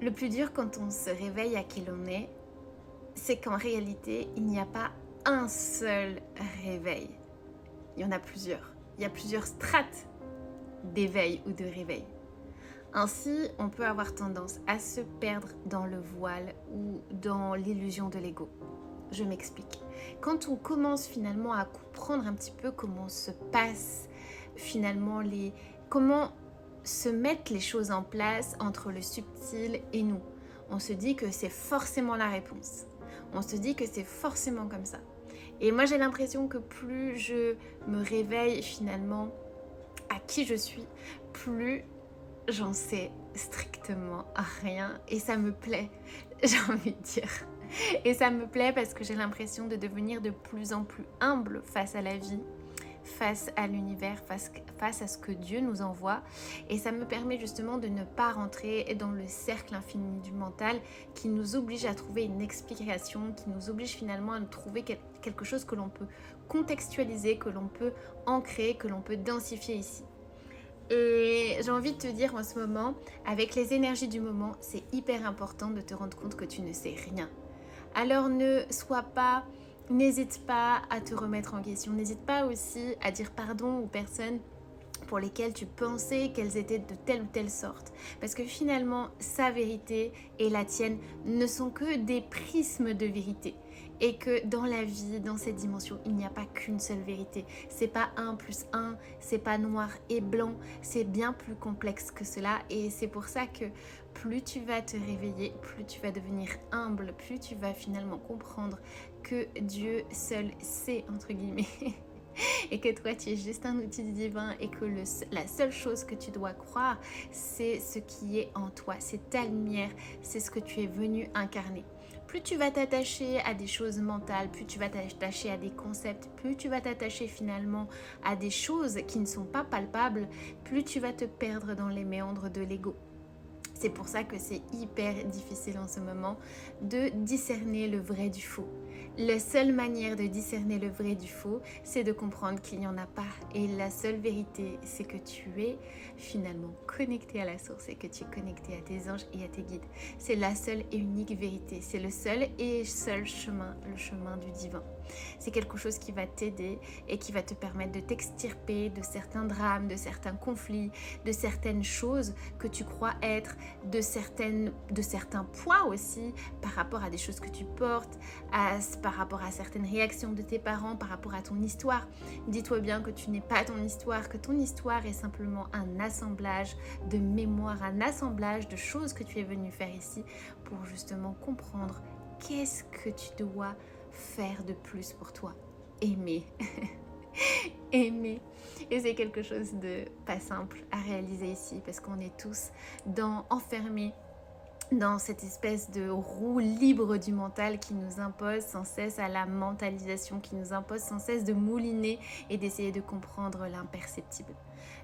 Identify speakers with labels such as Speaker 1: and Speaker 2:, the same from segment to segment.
Speaker 1: Le plus dur quand on se réveille à qui l'on est, c'est qu'en réalité, il n'y a pas un seul réveil. Il y en a plusieurs. Il y a plusieurs strates d'éveil ou de réveil. Ainsi, on peut avoir tendance à se perdre dans le voile ou dans l'illusion de l'ego. Je m'explique. Quand on commence finalement à comprendre un petit peu comment se passe finalement comment se mettent les choses en place entre le subtil et nous, on se dit que c'est forcément la réponse. On se dit que c'est forcément comme ça. Et moi j'ai l'impression que plus je me réveille finalement à qui je suis, plus j'en sais strictement rien et ça me plaît, j'ai envie de dire. Et ça me plaît parce que j'ai l'impression de devenir de plus en plus humble face à la vie, face à l'univers, face à ce que Dieu nous envoie. Et ça me permet justement de ne pas rentrer dans le cercle infini du mental qui nous oblige à trouver une explication, qui nous oblige finalement à trouver quelque chose que l'on peut contextualiser, que l'on peut ancrer, que l'on peut densifier ici. Et j'ai envie de te dire en ce moment, avec les énergies du moment, c'est hyper important de te rendre compte que tu ne sais rien. Alors n'hésite pas à te remettre en question. N'hésite pas aussi à dire pardon aux personnes pour lesquelles tu pensais qu'elles étaient de telle ou telle sorte. Parce que finalement, sa vérité et la tienne ne sont que des prismes de vérité. Et que dans la vie, dans cette dimension, il n'y a pas qu'une seule vérité. C'est pas 1 plus 1, c'est pas noir et blanc, c'est bien plus complexe que cela. Et c'est pour ça que plus tu vas te réveiller, plus tu vas devenir humble, plus tu vas finalement comprendre que Dieu seul sait, entre guillemets, et que toi tu es juste un outil divin et que la seule chose que tu dois croire, c'est ce qui est en toi, c'est ta lumière, c'est ce que tu es venu incarner. Plus tu vas t'attacher à des choses mentales, plus tu vas t'attacher à des concepts, plus tu vas t'attacher finalement à des choses qui ne sont pas palpables, plus tu vas te perdre dans les méandres de l'ego. C'est pour ça que c'est hyper difficile en ce moment de discerner le vrai du faux. La seule manière de discerner le vrai du faux, c'est de comprendre qu'il n'y en a pas. Et la seule vérité, c'est que tu es finalement connecté à la source et que tu es connecté à tes anges et à tes guides. C'est la seule et unique vérité. C'est le seul et seul chemin, le chemin du divin. C'est quelque chose qui va t'aider et qui va te permettre de t'extirper de certains drames, de certains conflits, de certaines choses que tu crois être, de certains poids aussi par rapport à des choses que tu portes, par rapport à certaines réactions de tes parents, par rapport à ton histoire. Dis-toi bien que tu n'es pas ton histoire, que ton histoire est simplement un assemblage de mémoires, un assemblage de choses que tu es venu faire ici pour justement comprendre qu'est-ce que tu dois faire de plus pour toi. Aimer. Aimer. Et c'est quelque chose de pas simple à réaliser ici parce qu'on est tous enfermés dans cette espèce de roue libre du mental qui nous impose sans cesse à la mentalisation, qui nous impose sans cesse de mouliner et d'essayer de comprendre l'imperceptible.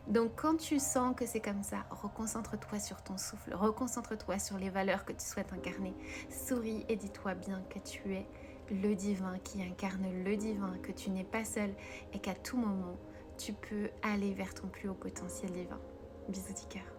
Speaker 1: Donc quand tu sens que c'est comme ça, reconcentre-toi sur ton souffle, reconcentre-toi sur les valeurs que tu souhaites incarner. Souris et dis-toi bien que tu es le divin qui incarne le divin, que tu n'es pas seul et qu'à tout moment, tu peux aller vers ton plus haut potentiel divin. Bisous du cœur.